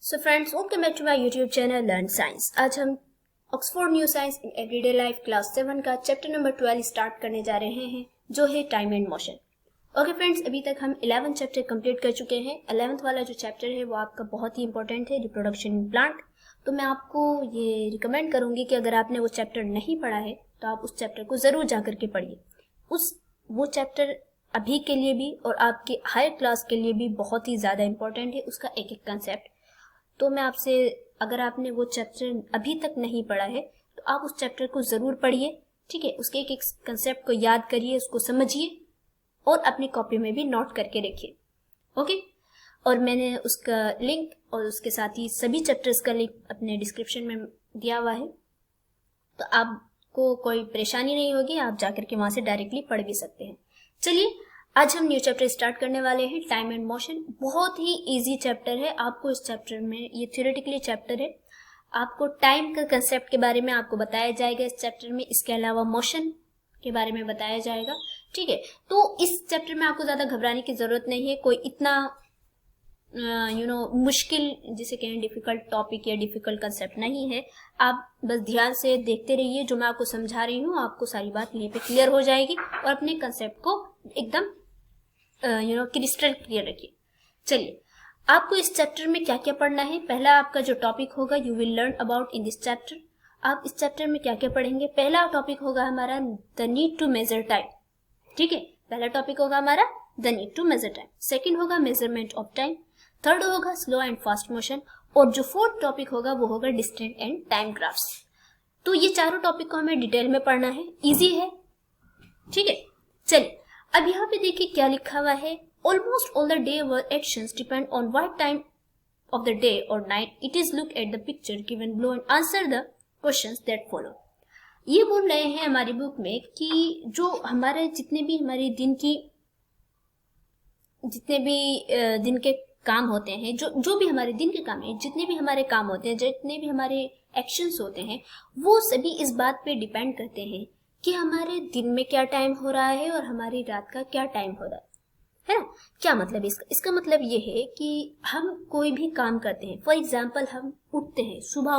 So friends, welcome back to my YouTube channel learn science. आज हम Oxford new science in everyday life class 7 का chapter number 12 start करने जा रहे हैं, जो है time and motion. Okay friends, अभी तक हम 11 चैप्टर कंप्लीट कर चुके हैं। 11th वाला जो चैप्टर है वो आपका बहुत ही इंपॉर्टेंट है, रिप्रोडक्शन इन प्लांट। तो मैं आपको ये रिकमेंड करूंगी कि अगर आपने वो चैप्टर नहीं पढ़ा है तो आप उस चैप्टर को जरूर जा करके पढ़िए। वो चैप्टर अभी के लिए भी और आपके हायर क्लास के लिए भी बहुत ही ज्यादा इंपॉर्टेंट है, उसका एक एक कंसेप्ट। तो मैं आपसे, अगर आपने वो चैप्टर अभी तक नहीं पढ़ा है तो आप उस चैप्टर को जरूर पढ़िए, ठीक है। उसके एक एक कंसेप्ट को याद करिए, उसको समझिए और अपनी कॉपी में भी नोट करके रखिए। ओके, और मैंने उसका लिंक और उसके साथ ही सभी चैप्टर्स का लिंक अपने डिस्क्रिप्शन में दिया हुआ है, तो आपको कोई परेशानी नहीं होगी, आप जाकर के वहां से डायरेक्टली पढ़ भी सकते हैं। चलिए, आज हम न्यू चैप्टर स्टार्ट करने वाले हैं, टाइम एंड मोशन। बहुत ही इजी चैप्टर है। आपको इस चैप्टर में, ये थ्योरेटिकली चैप्टर है, आपको टाइम का कंसेप्ट के बारे में आपको बताया जाएगा इस चैप्टर में। इसके अलावा मोशन के बारे में बताया जाएगा, ठीक है। तो इस चैप्टर में आपको ज्यादा घबराने की जरूरत नहीं है। कोई इतना मुश्किल, जिसे कहें डिफिकल्ट टॉपिक या डिफिकल्ट कंसेप्ट नहीं है। आप बस ध्यान से देखते रहिए, जो मैं आपको समझा रही हूँ आपको सारी बात यहीं पे क्लियर हो जाएगी और अपने कंसेप्ट को एकदम क्रिस्टल क्लियर रखिए। चलिए, आपको इस चैप्टर में क्या क्या पढ़ना है। पहला आपका जो टॉपिक होगा, you will learn about in this chapter. आप इस चैप्टर में क्या क्या पढ़ेंगे। पहला टॉपिक होगा हमारा the need to measure time, ठीक है। पहला टॉपिक होगा हमारा the need to measure time. Second होगा मेजरमेंट ऑफ टाइम। थर्ड होगा स्लो एंड फास्ट मोशन। और जो फोर्थ टॉपिक होगा वो होगा डिस्टेंस एंड टाइम ग्राफ्स। तो ये चारों टॉपिक को हमें डिटेल में पढ़ना है, इजी है, ठीक है। चलिए, अब यहाँ पे देखिए क्या लिखा हुआ है। Almost all the day work actions depend on what time of the day और night it is. Look at the picture given below and answer the questions that follow. ये बोल रहे हैं हमारी बुक में कि जो हमारे जितने भी दिन के काम होते हैं, जो भी हमारे दिन के काम है, जितने भी हमारे काम होते हैं, जितने भी हमारे एक्शंस होते हैं, वो सभी इस बात पे डिपेंड करते हैं कि हमारे दिन में क्या टाइम हो रहा है और हमारी रात का क्या टाइम हो रहा है ना। क्या मतलब इसका मतलब ये है कि हम कोई भी काम करते हैं। फॉर एग्जाम्पल, हम उठते हैं, सुबह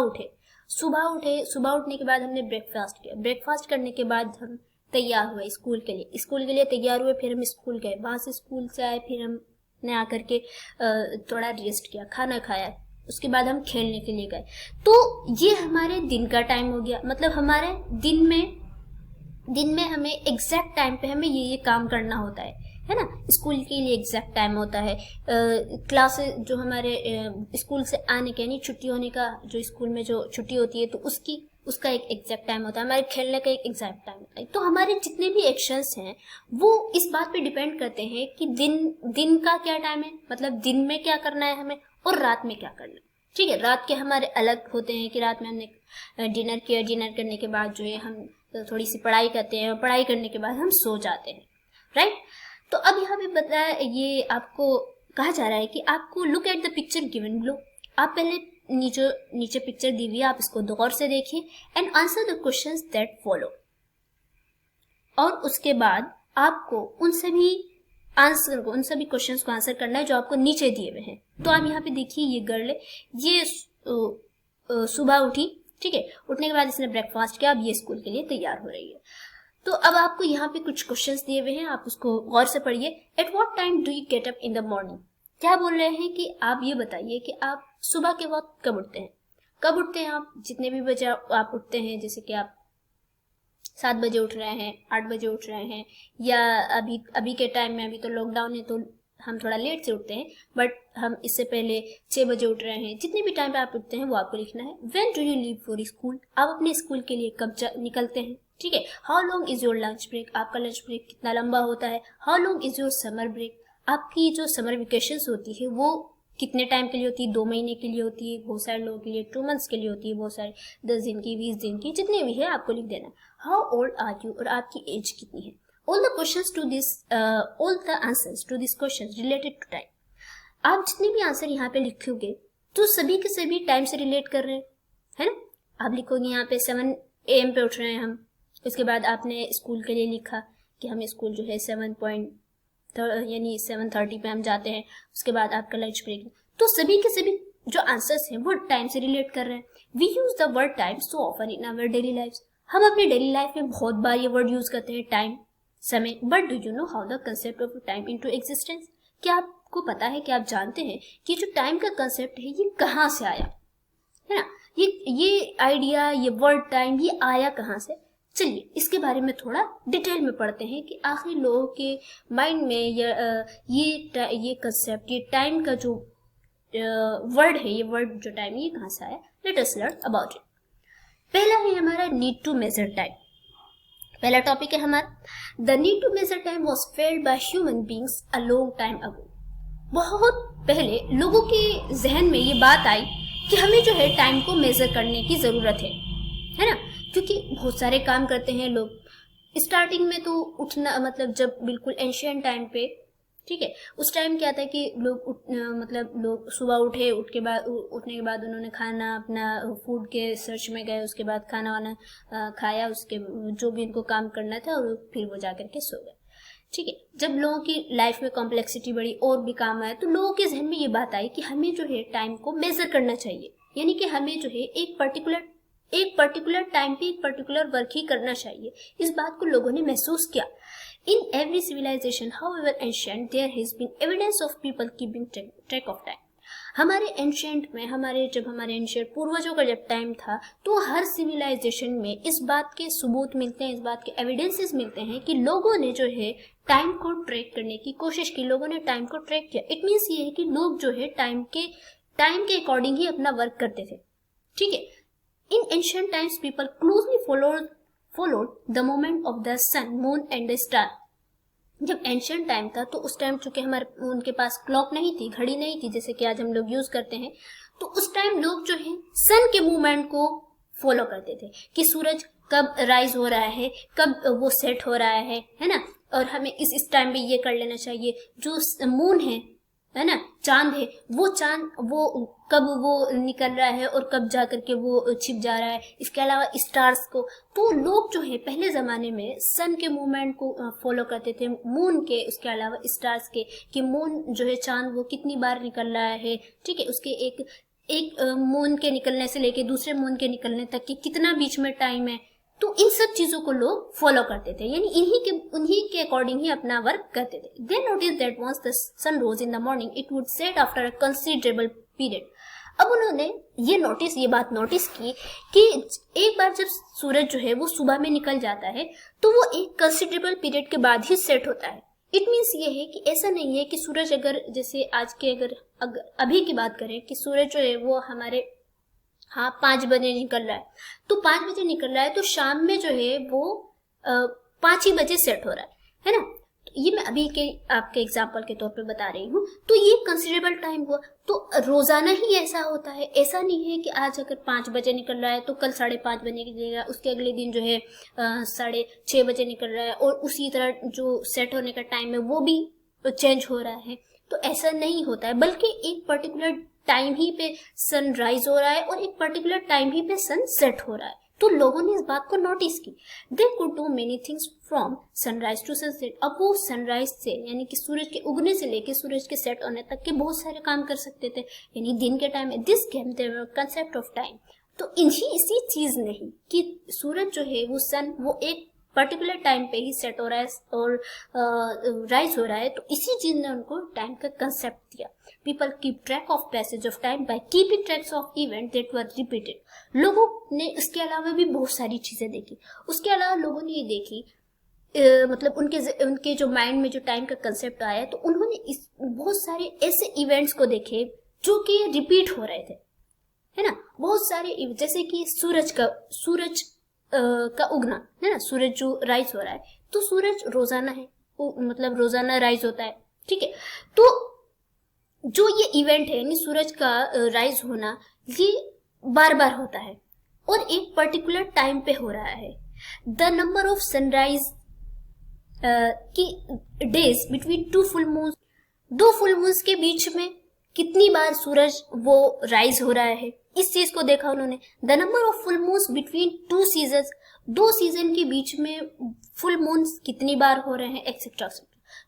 उठने के बाद हमने ब्रेकफास्ट किया। ब्रेकफास्ट करने के बाद हम तैयार हुए स्कूल के लिए तैयार हुए, फिर हम स्कूल गए, वहां से स्कूल से आए, फिर हमने आकर के थोड़ा रेस्ट किया, खाना खाया, उसके बाद हम खेलने के लिए गए। तो ये हमारे दिन का टाइम हो गया। मतलब हमारे दिन में हमें एग्जैक्ट टाइम पे हमें ये काम करना होता है ना। स्कूल के लिए एग्जैक्ट टाइम होता है। क्लासेस जो हमारे स्कूल से आने के, यानी छुट्टी होने का, जो स्कूल में जो छुट्टी होती है तो उसका एक एग्जैक्ट टाइम होता है। हमारे खेलने का एक एग्जैक्ट टाइम होता है। तो हमारे जितने भी एक्शंस हैं वो इस बात पे डिपेंड करते हैं कि दिन का क्या टाइम है, मतलब दिन में क्या करना है हमें, और रात में क्या करना है, ठीक है। रात के हमारे अलग होते हैं कि रात में हमने डिनर किया, डिनर करने के बाद जो है हम थोड़ी सी पढ़ाई करते हैं, पढ़ाई करने के बाद हम सो जाते हैं, राइट। तो अब यहाँ पे बताया, ये आपको कहा जा रहा है कि आपको look at the picture given below. आप पहले नीचे पिक्चर दी हुई है, आप इसको गौर से देखिए and answer the questions that follow. और उसके बाद आपको उन सभी क्वेश्चंस को आंसर करना है जो आपको नीचे दिए हुए हैं। तो आप यहाँ पे देखिए, ये गर्ल है, ये सुबह उठी, ठीक है। उठने के बाद इसने ब्रेकफास्ट किया, अब ये स्कूल के लिए तैयार हो रही है। तो अब आपको यहाँ पे कुछ क्वेश्चंस दिए हुए हैं, आप उसको गौर से पढ़िए। At what time do you get up in the morning. क्या बोल रहे हैं कि आप ये बताइए कि आप सुबह के वक्त कब उठते हैं। आप जितने भी बजे आप उठते हैं, जैसे कि आप 7 बजे उठ रहे हैं, 8 बजे उठ रहे हैं, या अभी के टाइम में, अभी तो लॉकडाउन है तो हम थोड़ा लेट से उठते हैं, बट हम इससे पहले 6 बजे उठ रहे हैं। जितने भी टाइम पे आप उठते हैं वो आपको लिखना है। When do you leave for school. आप अपने स्कूल के लिए कब निकलते हैं, ठीक है। How long is your lunch break. आपका लंच ब्रेक कितना लंबा होता है। How long is your summer break. आपकी जो समर वेकेशंस होती है वो कितने टाइम के लिए होती है। 2 महीने के लिए होती है, बहुत सारे लोगों के लिए 2 मंथ्स के लिए होती है, बहुत सारे 10 दिन की, 20 दिन की, जितने भी है आपको लिख देना। हाउ ओल्ड आर यू, और आपकी एज कितनी है। all the answers to this questions related to time। आप जितने भी आंसर यहाँ पे लिखोगे तो सभी के सभी टाइम से रिलेट कर रहे हैं, है ना। आप लिखोगे यहाँ पे 7 AM पे उठ रहे हैं हम। इसके बाद आपने स्कूल के लिए लिखा कि हम स्कूल जो है 7:30 पे हम जाते हैं। उसके बाद आपका लंच ब्रेक। तो सभी के सभी जो आंसर्स हैं वो टाइम से रिलेट कर रहे हैं। We use the word time so often in our daily life. हम अपने डेली लाइफ में बहुत बार ये वर्ड यूज करते हैं, टाइम, समय। But do you know how the concept of time into existence? क्या आपको पता है, क्या आप जानते हैं कि जो टाइम का कंसेप्ट है ये कहाँ से आया, है ना? ये आइडिया, ये वर्ड टाइम, ये आया कहाँ से? चलिए इसके बारे में थोड़ा डिटेल में पढ़ते हैं कि आखिर लोगों के माइंड में ये कंसेप्ट, ये टाइम का जो वर्ड है, ये वर्ड जो टाइम, ये कहाँ से आया। Let us learn about it. पहला है हमारा नीड टू मेजर टाइम। पहला टॉपिक है हमारा, the need to measure time was felt by human beings a long time ago. बहुत पहले लोगों के जहन में ये बात आई कि हमें जो है टाइम को मेजर करने की जरूरत है ना? क्योंकि बहुत सारे काम करते हैं लोग। स्टार्टिंग में तो उठना, मतलब जब बिल्कुल एंशियंट टाइम पे, ठीक है, उस टाइम क्या था कि लोग सुबह उठे, उठने के बाद उन्होंने खाना, अपना फूड के सर्च में गए, उसके बाद खाना वाना खाया, उसके जो भी इनको काम करना था, और फिर वो जाकर के सो गए। ठीक है, जब लोगों की लाइफ में कॉम्प्लेक्सिटी बढ़ी और भी काम आया, तो लोगों के जहन में ये बात आई कि हमें जो है टाइम को मेजर करना चाहिए, यानी कि हमें जो है एक पर्टिकुलर टाइम पे एक पर्टिकुलर वर्क ही करना चाहिए। इस बात को लोगों ने महसूस किया। In every civilization, however ancient, there has been evidence of people keeping track of time. हमारे एंशियंट में, जब हमारे एंशियंट पूर्वजों का जब टाइम था, तो हर सिविलाइजेशन में इस बात के सबूत मिलते हैं, इस बात के एविडेंसेस मिलते हैं कि लोगों ने जो है टाइम को ट्रैक करने की कोशिश की, लोगों ने टाइम को ट्रैक किया। इट मीन्स ये है कि लोग जो है टाइम के अकॉर्डिंग ही अपना वर्क करते थे। ठीक है, in ancient times people closely followed the movement of the sun, moon and the star. जब एंशियंट टाइम था तो उस टाइम चूंकि उनके पास क्लॉक नहीं थी, घड़ी नहीं थी, जैसे कि आज हम लोग यूज करते हैं, तो उस टाइम लोग जो है सन के मूवमेंट को फॉलो करते थे कि सूरज कब राइज हो रहा है, कब वो सेट हो रहा है ना, और हमें इस टाइम पे ये कर लेना चाहिए। जो मून है ना, चांद है, वो कब वो निकल रहा है और कब जा करके वो छिप जा रहा है। इसके अलावा स्टार्स को, तो लोग जो है पहले जमाने में सन के मूवमेंट को फॉलो करते थे, मून के, उसके अलावा स्टार्स के, कि मून जो है, चांद वो कितनी बार निकल रहा है। ठीक है, उसके एक मून के निकलने से लेके दूसरे मून के निकलने तक की कितना बीच में टाइम है। तो इन सब चीजों को लोग फॉलो करते थे, यानी उन्हीं के अकॉर्डिंग ही अपना वर्क करते थे। They notice that once the sun rose in the morning it would set after a considerable period. अब उन्होंने ये बात नोटिस की कि एक बार जब सूरज जो है वो सुबह में निकल जाता है, तो वो एक कंसिडरेबल पीरियड के बाद ही सेट होता है। इट मीन्स ये है कि ऐसा नहीं है कि सूरज अगर, जैसे आज के अगर अभी की बात करें कि सूरज जो है वो हमारे 5 बजे निकल रहा है, तो 5 बजे निकल रहा है, तो शाम में जो है वो 5 ही बजे सेट हो रहा है ना। तो ये मैं अभी के आपके एग्जांपल के तौर पे बता रही हूँ। तो ये कंसिडरेबल टाइम हुआ। तो रोजाना ही ऐसा होता है, ऐसा नहीं है कि आज अगर 5 बजे निकल रहा है तो कल 5:30 बजे निकलेगा, उसके अगले दिन जो है 6:30 बजे निकल रहा है, और उसी तरह जो सेट होने का टाइम है वो भी चेंज हो रहा है। तो ऐसा नहीं होता है, बल्कि एक पर्टिकुलर टाइम ही पे सनराइज हो रहा है और एक पर्टिकुलर टाइम ही पे सन सेट हो रहा है। तो लोगों ने इस बात को नोटिस की। They could do many things from sunrise to sunset. अब वो सनराइज से, यानी कि सूरज के उगने से लेके सूरज के सेट होने तक के बहुत सारे काम कर सकते थे, यानी दिन के टाइम में। This gave their concept of time. तो इसी चीज नहीं कि सूरज जो है वो सन वो एक पर्टिकुलर टाइम पे ही सेट हो रहा है और राइज हो रहा है, तो इसी चीज ने उनको टाइम का कंसेप्ट दिया। People keep track of passage of time by keeping tracks of event that were repeated. लोगों ने इसके अलावा भी बहुत सारी चीजें देखी। उसके अलावा लोगों ने ये देखी, मतलब उनके जो माइंड में जो टाइम का कंसेप्ट आया, तो उन्होंने बहुत सारे ऐसे इवेंट्स को देखे जो कि रिपीट हो रहे थे, है ना। बहुत सारे, जैसे कि सूरज का उगना, है ना, सूरज जो राइज हो रहा है, तो सूरज रोजाना है, मतलब रोजाना राइज होता है। ठीक है, तो जो ये इवेंट है, यानी सूरज का राइज होना, ये बार बार होता है और एक पर्टिकुलर टाइम पे हो रहा है। द नंबर ऑफ सनराइज की days between 2 full moons, 2 full moons के बीच में कितनी बार सूरज वो राइज हो रहा है, इस चीज को देखा उन्होंने। The number of full moons between 2 seasons, 2 season के बीच में फुल मून्स कितनी बार हो रहे हैं, एक्सेट्रा।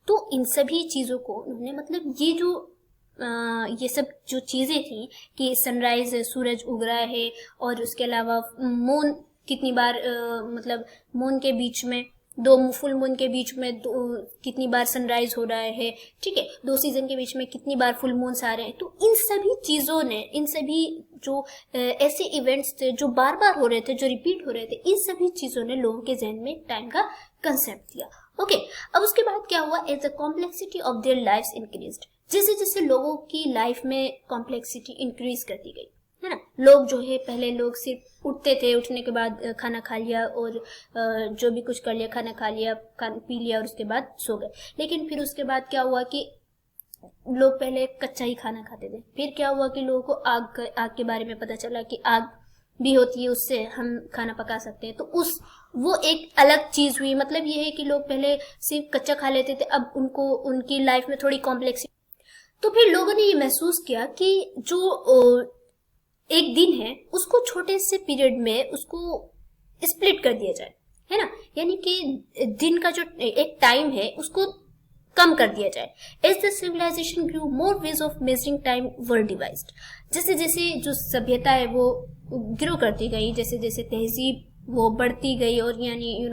तो इन सभी चीजों को उन्होंने, मतलब ये जो ये सब जो चीज़ें थी कि सनराइज सूरज उग रहा है, और उसके अलावा मून कितनी बार मतलब मून के बीच में दो फुल मून के बीच में कितनी बार सनराइज हो रहा है, ठीक है, 2 सीजन के बीच में कितनी बार फुल मून्स आ रहे हैं। तो इन सभी चीज़ों ने, इन सभी जो ऐसे इवेंट्स थे जो बार बार हो रहे थे, जो रिपीट हो रहे थे, इन सभी चीज़ों ने लोगों के जहन में टाइम का कंसेप्ट दिया। ओके, अब उसके बाद क्या हुआ, as the complexity of their lives increased, जैसे जैसे लोगों की लाइफ में कॉम्प्लेक्सिटी इंक्रीज करती गई, है ना। लोग जो है, पहले लोग सिर्फ उठते थे, उठने के बाद खाना खा लिया और जो भी कुछ कर लिया, खाना खा लिया, पी लिया और उसके बाद सो गए। लेकिन फिर उसके बाद क्या हुआ कि लोग पहले कच्चा ही खाना खाते थे। फिर क्या हुआ कि लोगों को आग के बारे में पता चला कि आग भी होती है, उससे हम खाना पका सकते हैं। तो वो एक अलग चीज हुई। मतलब ये है कि लोग पहले सिर्फ कच्चा खा लेते थे, अब उनको उनकी लाइफ में थोड़ी कॉम्प्लेक्सिटी। तो फिर लोगों ने ये महसूस किया कि जो एक दिन है उसको छोटे से पीरियड में उसको स्प्लिट कर दिया जाए, है ना। यानी कि दिन का जो एक टाइम है उसको कम कर दिया जाए। As the civilisation grew, more ways of measuring time were devised. जैसे जैसे जो सभ्यता है वो ग्रो करती गई, जैसे जैसे तहजीब वो बढ़ती गई, और यानी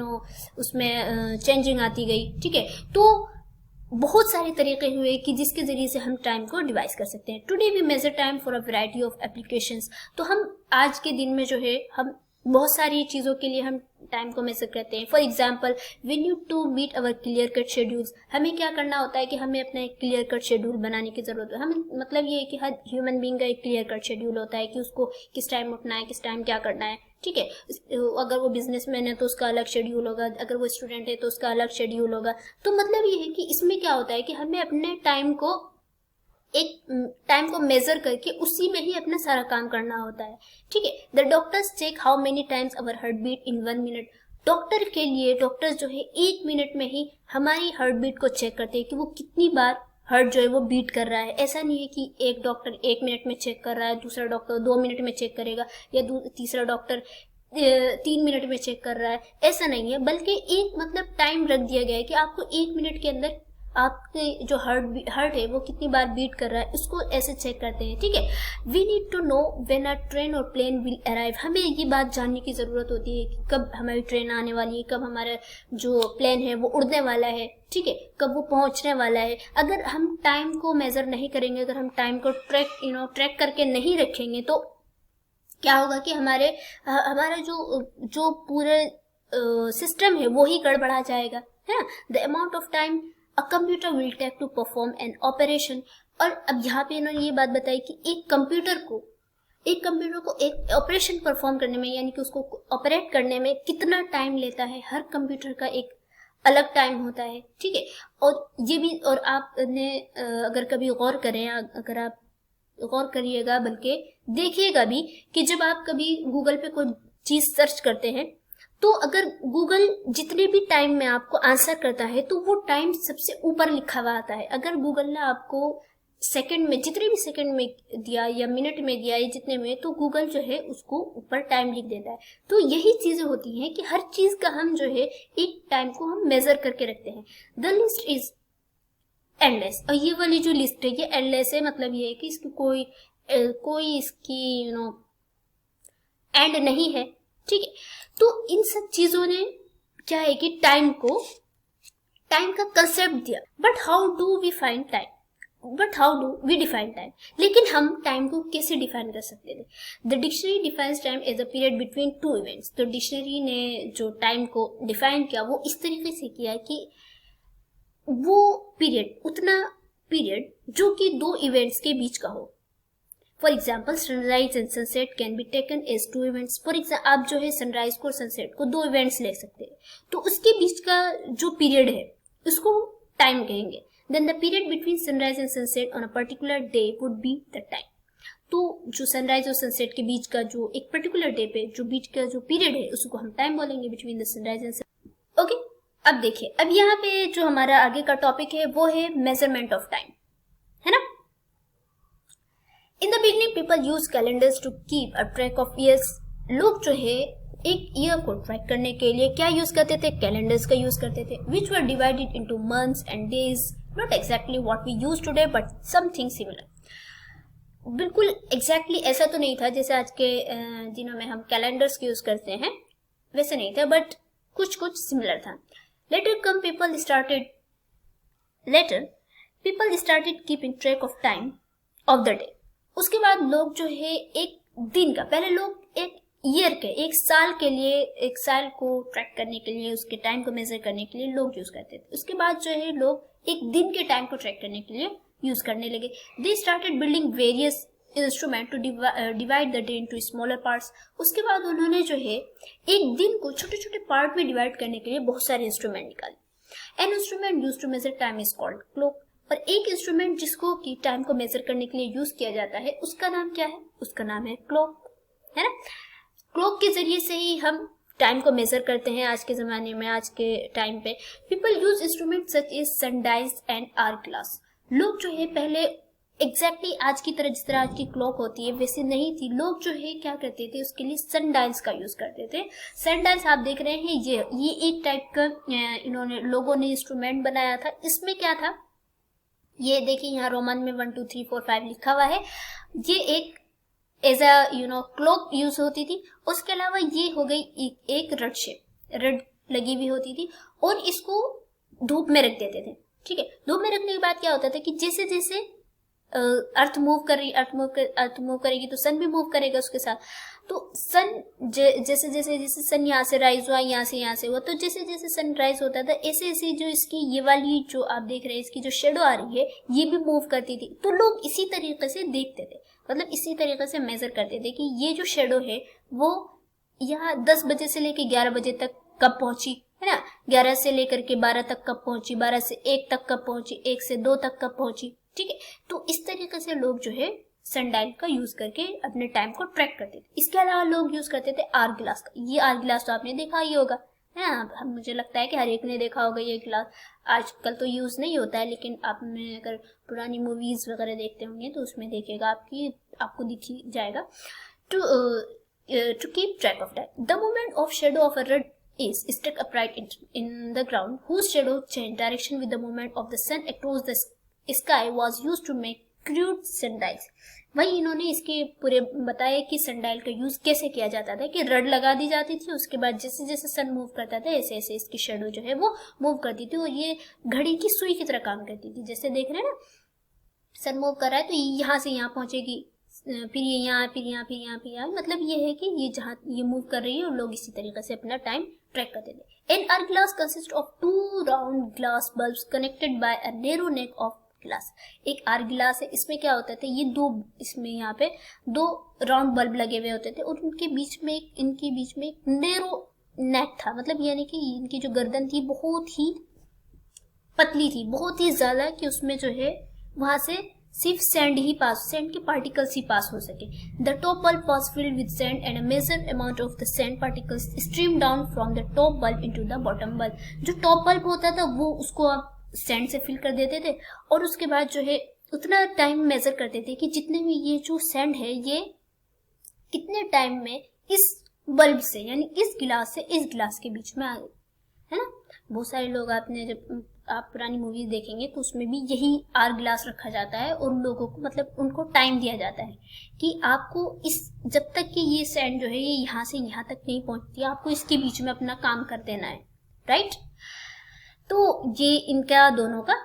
उसमें चेंजिंग आती गई, ठीक है, तो बहुत सारे तरीके हुए कि जिसके जरिए से हम टाइम को डिवाइस कर सकते हैं। Today we measure time for a variety of applications. तो हम आज के दिन में जो है हम बहुत सारी चीज़ों के लिए हम टाइम को मेजर करते हैं। For example, we need to meet our clear cut schedules. हमें क्या करना होता है कि हमें अपना एक क्लियर कट शेड्यूल बनाने की जरूरत है। हम मतलब ये है कि हर ह्यूमन बीइंग का एक क्लियर कट शेड्यूल होता है कि उसको किस टाइम उठना है, किस टाइम क्या करना है, ठीक है। अगर वो बिजनेसमैन है तो उसका अलग शेड्यूल होगा, अगर वो स्टूडेंट है तो उसका अलग शेड्यूल होगा। तो मतलब ये है कि इसमें क्या होता है कि हमें अपने टाइम को मेजर करके उसी में ही अपना सारा काम करना होता है, ठीक है। The doctors check how many times our heart beat in 1 minute. Doctors जो है 1 मिनट में ही हमारी हार्ट बीट को चेक करते हैं कि वो कितनी बार हार्ट जो है वो बीट कर रहा है। ऐसा नहीं है कि एक डॉक्टर 1 मिनट में चेक कर रहा है, दूसरा डॉक्टर 2 मिनट में चेक करेगा, या तीसरा डॉक्टर 3 मिनट में चेक कर रहा है। ऐसा नहीं है, बल्कि एक मतलब टाइम रख दिया गया है कि आपको 1 मिनट के अंदर आपके जो हार्ट है वो कितनी बार बीट कर रहा है, उसको ऐसे चेक करते हैं, ठीक है। We need to know when a train or plane will arrive. हमें ये बात जानने की जरूरत होती है कि कब हमारी ट्रेन आने वाली है, कब हमारा जो प्लेन है वो उड़ने वाला है, ठीक है, कब वो पहुंचने वाला है। अगर हम टाइम को मेजर नहीं करेंगे, अगर हम टाइम को ट्रैक करके नहीं रखेंगे, तो क्या होगा कि हमारा जो पूरा सिस्टम है वो ही गड़बड़ा जाएगा, है ना। The amount of time a computer will take to perform an operation. और अब यहाँ पे इन्होंने ये बात बताई कि एक कंप्यूटर को एक ऑपरेशन परफॉर्म करने में, यानी कि उसको ऑपरेट करने में कितना टाइम लेता है। हर कंप्यूटर का एक अलग टाइम होता है, ठीक है। और ये भी, और आपने अगर कभी गौर करें, अगर आप गौर करिएगा, बल्कि देखिएगा भी कि जब आप कभी गूगल पे कोई चीज सर्च करते हैं, तो अगर गूगल जितने भी टाइम में आपको आंसर करता है तो वो टाइम सबसे ऊपर लिखा हुआ आता है। अगर गूगल ने आपको सेकंड में, जितने भी सेकंड में दिया या मिनट में दिया या जितने में, तो गूगल जो है उसको ऊपर टाइम लिख देता है। तो यही चीजें होती हैं कि हर चीज का हम जो है एक टाइम को हम मेजर करके रखते हैं। The list is endless. और ये वाली जो लिस्ट है ये एंडलेस है, मतलब ये है कि इसकी कोई इसकी एंड नहीं है, ठीक है। तो इन सब चीजों ने क्या है कि टाइम का कंसेप्ट दिया। But how do we define time? लेकिन हम टाइम को कैसे डिफाइन कर सकते थे? The dictionary defines time as a period between 2 events. तो डिक्शनरी ने जो टाइम को डिफाइन किया वो इस तरीके से किया कि वो उतना पीरियड जो कि 2 इवेंट्स के बीच का हो। For example, sunrise and sunset can be taken as 2 events. For example, आप जो है सनराइज को और सनसेट को 2 इवेंट्स ले सकते हैं, तो उसके बीच का जो पीरियड है उसको टाइम कहेंगे। Then the period between sunrise and sunset on a particular day would be the time. तो जो सनराइज और सनसेट के बीच का जो एक पर्टिकुलर डे पे जो बीच का जो पीरियड है उसको हम टाइम बोलेंगे, between the sunrise and sunset. Okay, अब देखिए, अब यहाँ पे जो हमारा आगे का टॉपिक है वो है मेजरमेंट ऑफ टाइम, है ना। In the beginning people use calendars to keep a track of years. लोग जो है एक ईयर को ट्रैक करने के लिए क्या यूज करते थे? कैलेंडर्स का यूज करते थे, which were divided into months and days, not exactly what we use today but something similar. बिल्कुल एग्जैक्टली ऐसा तो नहीं था जैसे आज के दिनों में हम कैलेंडर्स यूज करते हैं, वैसे नहीं था, बट कुछ कुछ सिमिलर था। Later people started keeping track of time of the day. उसके बाद लोग जो है एक दिन का, पहले लोग एक ईयर के, एक साल के लिए, एक साल को ट्रैक करने के लिए, उसके टाइम को मेजर करने के लिए लोग यूज करते थे। उसके बाद जो है लोग एक दिन के टाइम को ट्रैक करने के लिए यूज करने लगे। They started building various instrument to divide the day into smaller parts. उसके बाद उन्होंने जो है एक दिन को छोटे छोटे पार्ट में डिवाइड करने के लिए बहुत सारे इंस्ट्रूमेंट निकाले। An instrument use to measure time is called clock. और एक इंस्ट्रूमेंट जिसको की टाइम को मेजर करने के लिए यूज किया जाता है उसका नाम क्या है? उसका नाम है क्लॉक, है ना। क्लॉक के जरिए से ही हम टाइम को मेजर करते हैं आज के जमाने में। आज के टाइम पे people use instrument such as sundials and hour glass. लोग जो है पहले एग्जैक्टली आज की तरह, जिस तरह आज की क्लॉक होती है वैसे नहीं थी। लोग जो है क्या करते थे, उसके लिए सनडाइल्स का यूज करते थे। सनडाइल्स आप देख रहे हैं, ये एक टाइप का इन्होंने लोगों ने इंस्ट्रूमेंट बनाया था। इसमें क्या था, ये देखिए यहाँ रोमन में 1 2 3 4 5 लिखा हुआ है। ये एक एज अ क्लॉक यूज होती थी। उसके अलावा ये हो गई एक रड शेप, रड लगी हुई होती थी और इसको धूप में रख देते थे। ठीक है, धूप में रखने के बाद क्या होता था कि जैसे जैसे अर्थ मूव करेगी तो सन भी मूव करेगा उसके साथ। तो सन जैसे जैसे सन यहाँ से राइज हुआ, यहाँ से हुआ, तो जैसे जैसे सन राइज होता था ऐसे ऐसे जो इसकी ये वाली जो आप देख रहे हैं इसकी जो शेडो आ रही है ये भी मूव करती थी। तो लोग इसी तरीके से देखते थे, मतलब इसी तरीके से मेजर करते थे कि ये जो शेडो है वो यहाँ 10 बजे से लेकर 11 बजे तक कब पहुंची, है ना, 11 से लेकर के 12 तक कब पहुंची, 12 से 1 तक कब पहुंची, 1 से 2 तक कब पहुंची। ठीक है, तो इस तरीके से लोग जो है सनडाइल का यूज करके अपने टाइम को ट्रैक करते थे। इसके अलावा लोग यूज करते थे आवर ग्लास का। ये आवर ग्लास तो आपने देखा ही होगा, है ना, मुझे लगता है कि हर एक ने देखा होगा ये ग्लास। आजकल तो यूज नहीं होता है, लेकिन आपने अगर पुरानी मूवीज वगैरह देखते होंगे तो उसमें देखिएगा आपको दिख ही जाएगा। To keep track of time, the moment of shadow of a rod is stuck upright in the ground, whose shadow changed direction with the movement of the sun across the sky was used to make crude sundials। वही इन्होंने इसके पूरे बताया कि sundial का use कैसे किया जाता था, कि रड लगा दी जाती थी, उसके बाद जैसे जैसे सन मूव करता था ऐसे ऐसे इसकी शेडो जो है वो मूव करती थी और ये घड़ी की सुई की तरह काम करती थी। जैसे देख रहे हैं ना, सन मूव कर रहा है तो यहाँ से यहाँ पहुंचेगी, फिर ये यहाँ, फिर यहाँ, फिर यहाँ, फिर यहाँ, मतलब ये है कि ये जहाँ ये मूव कर रही है और लोग इसी तरीके से अपना टाइम ट्रैक करते थे। An hour glass consist of 2 round glass bulbs connected by a narrow neck of glass. एक आवर ग्लास है, इसमें क्या होता था, ये इसमें यहाँ पे 2 राउंड बल्ब लगे हुए होते थे और इनके बीच में एक नैरो नेक था, मतलब यानी कि इनकी जो गर्दन थी बहुत ही पतली थी, बहुत ही ज्यादा, कि उसमें जो है वहां से सिर्फ सैंड के पार्टिकल्स ही पास हो सके। The top bulb was filled with sand and a measure amount of the sand particles stream down from the top bulb into the bottom bulb. जो टॉप बल्ब होता था वो उसको आप सैंड से फिल कर देते थे और उसके बाद जो है उतना टाइम मेजर करते थे कि जितने भी ये जो सैंड है ये कितने टाइम में इस बल्ब से, यानी इस गिलास से इस गिलास के बीच में आ गई, है ना। बहुत सारे लोग आपने जब आप पुरानी मूवीज देखेंगे तो उसमें भी यही आवर ग्लास रखा जाता है और लोगों को, मतलब उनको टाइम दिया जाता है कि आपको जब तक कि ये सैंड जो है ये यहाँ से यहाँ तक नहीं पहुंचती, आपको इसके बीच में अपना काम कर देना है, राइट। तो ये इनका दोनों का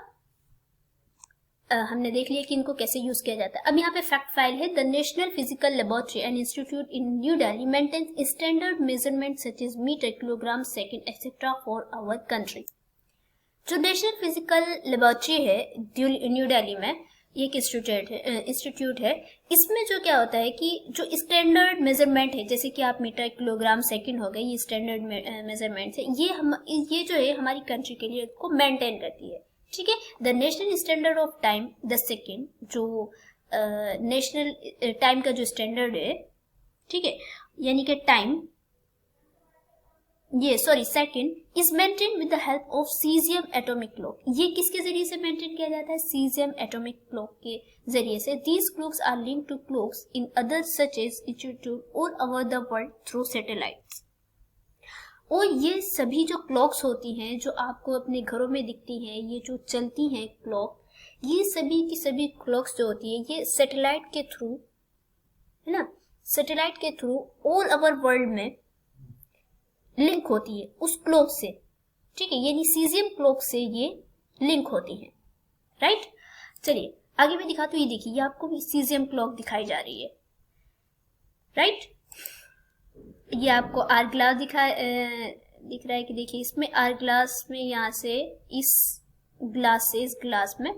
हमने देख लिया कि इनको कैसे यूज किया जाता है। अब यहाँ पे फैक्ट फाइल है। The National Physical Laboratory and institute in New Delhi maintains standard measurement such as metre, kilogram, second etcetera for our country. जो नेशनल फिजिकल लेबोरेटरी है न्यू दिल्ली में, ये एक इंस्टीट्यूट है, इसमें जो क्या होता है कि जो स्टैंडर्ड मेजरमेंट है, जैसे कि आप मीटर, किलोग्राम, सेकंड हो गए, ये स्टैंडर्ड मेजरमेंट है, ये जो है हमारी कंट्री के लिए को मेंटेन करती है। ठीक है, the national standard of time the second, जो नेशनल टाइम का जो स्टैंडर्ड है, ठीक है, यानी कि time second is maintain with the help of caesium atomic clock. ये किसके जरिए से मेंटेन किया जाता है? सीजियम एटॉमिक क्लॉक के जरिए से। These clocks are linked to clocks in other such as institute all over the world through satellites. और ये सभी जो क्लॉक्स होती हैं जो आपको अपने घरों में दिखती हैं, ये जो चलती हैं क्लॉक, ये सभी की सभी क्लॉक्स जो होती है ये सैटेलाइट के थ्रू, है ना, सैटेलाइट के थ्रू ऑल ओवर वर्ल्ड में लिंक होती है उस क्लॉक से, ठीक है, यानी सीजियम क्लॉक से ये लिंक होती है, राइट। चलिए आगे मैं दिखाती हूँ, ये देखिए ये आपको भी सीजियम क्लॉक दिखाई जा रही है, राइट। ये आपको आर ग्लास दिख रहा है कि देखिए इसमें आर ग्लास में यहाँ से इस ग्लास से इस ग्लास में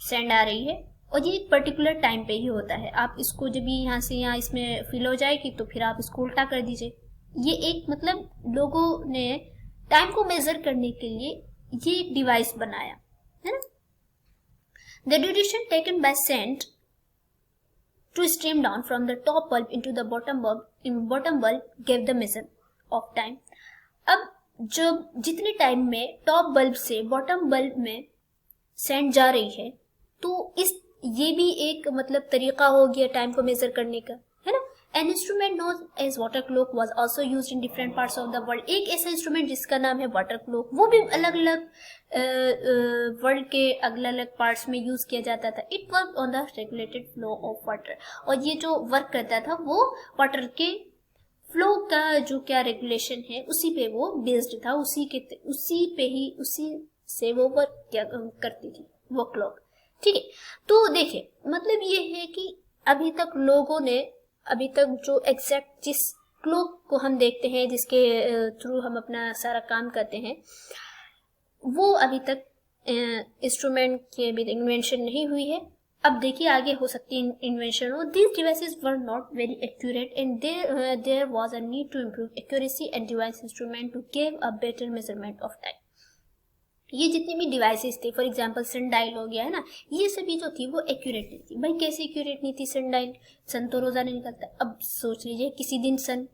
सेंड आ रही है और ये एक पर्टिकुलर टाइम पे ही होता है। आप इसको जब भी यहाँ से यहाँ इसमें फिल हो जाएगी तो फिर आप इसको उल्टा कर दीजिए। ये एक मतलब लोगों ने टाइम को मेजर करने के लिए ये डिवाइस बनाया है ना। The duration taken by sand to stream down from the top bulb into the bottom bulb give the measure of time. अब जब जितने टाइम में टॉप बल्ब से बॉटम बल्ब में सेंड जा रही है तो ये भी एक मतलब तरीका हो गया टाइम को मेजर करने का, है ना। An instrument known as water clock was also used in different parts of the world. एक ऐसा इंस्ट्रूमेंट जिसका नाम है वाटर क्लॉक, वो भी अलग अलग वर्ल्ड के अलग अलग पार्ट्स में यूज किया जाता था। It work on the regulated flow of water, और ये जो वर्क करता था वो वाटर के फ्लो का जो क्या रेगुलेशन है उसी पे वो बेस्ड था, उसी से वो वर्क क्या करती थी वो क्लॉक, ठीक है। तो देखिए मतलब ये है कि अभी तक लोगों ने जो एग्जैक्ट जिस क्लॉक को हम देखते हैं जिसके थ्रू हम अपना सारा काम करते हैं वो अभी तक इंस्ट्रूमेंट की अभी इन्वेंशन नहीं हुई है। अब देखिए आगे हो सकती है इन्वेंशन हो। These devices were not very accurate and there was a need to improve accuracy and device instrument to give a better measurement of time। ये जितनी भी डिवाइसेस थे, फॉर एग्जांपल सनडाइल हो गया है ना, ये सभी जो थी वो एक्यूरेट नहीं थी। भाई कैसे एक्यूरेट नहीं थी सनडाइल, सन तो रोजाना निकलता। अब सोच लीजिए किसी दिन सन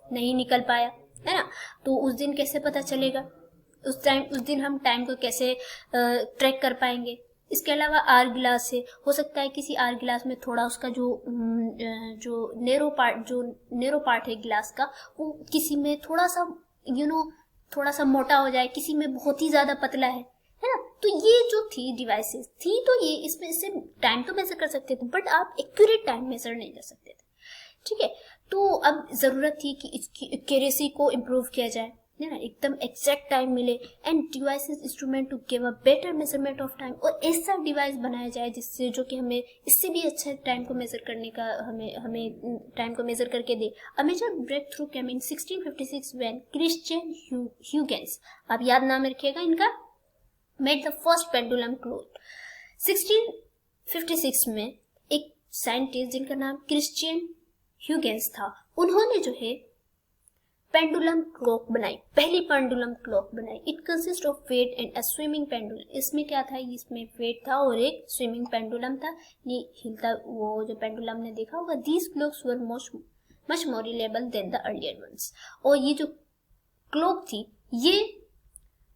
नहीं निकल पाया, है ना, तो उस दिन कैसे पता चलेगा, उस दिन हम टाइम को कैसे ट्रैक कर पाएंगे। इसके अलावा आर ग्लास से हो सकता है किसी आर ग्लास में थोड़ा उसका जो नेरो पार्ट है ग्लास का वो किसी में थोड़ा सा थोड़ा सा मोटा हो जाए, किसी में बहुत ही ज्यादा पतला है ना। तो ये जो थी डिवाइसेस थी तो ये इससे टाइम तो मेजर कर सकते थे बट आप एक्यूरेट टाइम मेजर नहीं कर सकते थे, ठीक है। तो अब जरूरत थी कि इसकी एक्यूरेसी को इम्प्रूव किया जाए, है ना, एकदम एग्जैक्ट टाइम मिले and devises instrument to give a better measurement of time, और ऐसा डिवाइस बनाया जाए जिससे जो कि हमें इससे भी अच्छा टाइम को मेजर करने का हमें टाइम को मेजर करके दे। A major breakthrough came in 1656 when Christiaan Huygens, आप याद नाम रखिएगा इनका, made the first pendulum clock. 1656 में एक साइंटिस्ट जिनका नाम क्रिश्चियन ह्यूगेंस था, उन्होंने जो है पेंडुलम क्लॉक बनाई, पहली पेंडुलम क्लॉक बनाई। It consist of weight and a swinging pendulum. इसमें क्या था, इसमें वेट था और एक स्विमिंग पेंडुलम था, ये हिलता वो जो पेंडुलम ने देखा होगा। These clocks were much more reliable than the earlier ones. और ये जो क्लॉक थी ये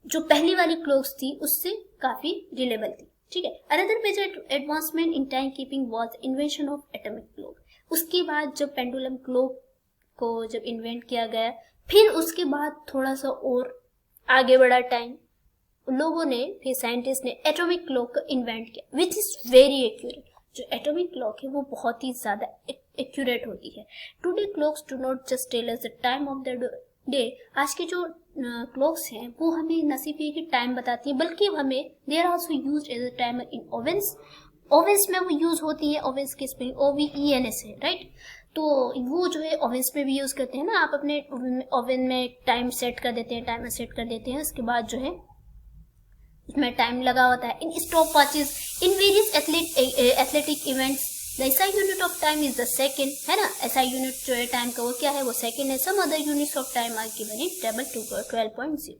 जो पहली वाली क्लॉक्स थी उससे काफी रिलायबल थी, ठीक है। Another major advancement in time keeping was invention of atomic clock. उसके बाद जब पेंडुलम क्लॉक को जब इन्वेंट किया गया फिर उसके बाद थोड़ा सा और आगे बढ़ा टाइम, लोगों ने फिर साइंटिस्ट ने एटॉमिक क्लॉक को इन्वेंट किया विच इज वेरी एक्यूरेट। जो एटॉमिक क्लॉक है वो बहुत ही ज्यादा एक्यूरेट होती है। Today clocks do not just tell us the time of the day. आज के जो क्लॉक्स हैं वो हमें न सिर्फ ये टाइम बताती है बल्कि हमें they are also used as a timer in ovens. Ovens में वो यूज होती है, ओवेंस के स्पेलिंग OVENS है, राइट। तो वो जो है ओवेंस में भी यूज करते हैं ना, आप अपने ओवन में टाइम सेट कर देते हैं, टाइमर सेट कर देते हैं, उसके बाद जो है उसमें टाइम लगा होता है। इन stop watches in various athletic events the SI unit of time is the second, है ना। SI यूनिट जो है टाइम का वो क्या है, वो सेकंड है। Some other units of time are given in table 12.0।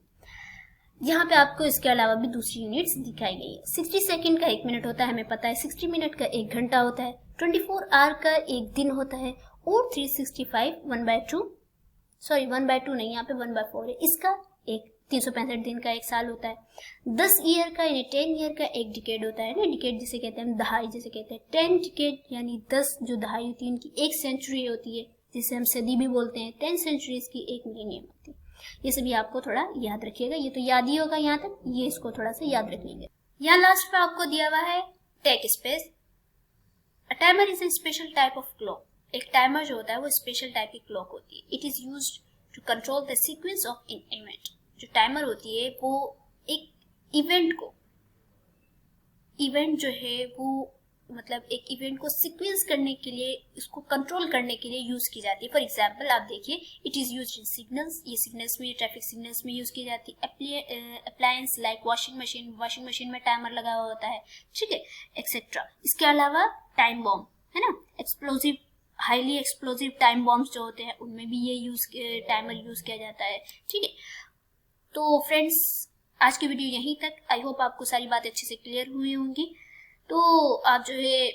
यहाँ पे आपको इसके अलावा भी दूसरी यूनिट्स दिखाई गई है। 60 सेकंड का 1 मिनट होता है, हमें पता है। 60 मिनट का 1 घंटा होता है। 24 आवर का 1 दिन होता है और 365 1/2 नहीं, यहाँ पे 1/4 है। इसका एक 365 दिन का 1 साल होता है। 10 ईयर का यानी 10 ईयर का 1 डिकेड होता है ना, डिकेड जिसे कहते हैं, दहाई जिसे कहते हैं। 10 डिकेड यानी 10 जो दहाई होती है उनकी 1 सेंचुरी होती है, जिसे हम सदी भी बोलते हैं। 10 सेंचुरीज की 1 मिलेनियम होती है। ये सभी आपको थोड़ा याद रखिएगा, ये तो याद ही होगा यहाँ तक, ये इसको थोड़ा सा याद रख लीजिए। यहाँ लास्ट में आपको दिया हुआ है tech space. A timer is a special type of clock. एक टाइमर जो होता है वो स्पेशल टाइप की क्लॉक होती है। It is used to control the sequence of in event. जो टाइमर होती है वो एक इवेंट जो है वो मतलब एक इवेंट को सीक्वेंस करने के लिए, इसको कंट्रोल करने के लिए यूज की जाती है। फॉर एग्जांपल आप देखिए, it is used in signals. ये सिग्नल्स में, ट्रैफिक सिग्नल्स में यूज की जाती है। अप्लायंस लाइक वॉशिंग मशीन में टाइमर लगा हुआ होता है, ठीक है, एक्सेट्रा। इसके अलावा टाइम बॉम्ब है ना, explosive, highly explosive time bombs जो होते हैं उनमें भी ये टाइमर यूज किया जाता है, ठीक है। तो फ्रेंड्स, आज की वीडियो यहीं तक। आई होप आपको सारी बातें अच्छे से क्लियर हुई होंगी। तो आप जो है,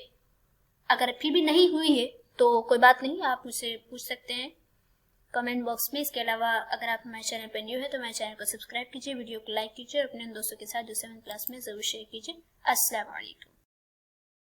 अगर फिर भी नहीं हुई है तो कोई बात नहीं, आप मुझसे पूछ सकते हैं कमेंट बॉक्स में। इसके अलावा अगर आप हमारे चैनल पर न्यू है तो हमारे चैनल को सब्सक्राइब कीजिए, वीडियो को लाइक कीजिए और अपने दोस्तों के साथ जो 7th क्लास में जरूर शेयर कीजिए। अस्सलाम वालेकुम।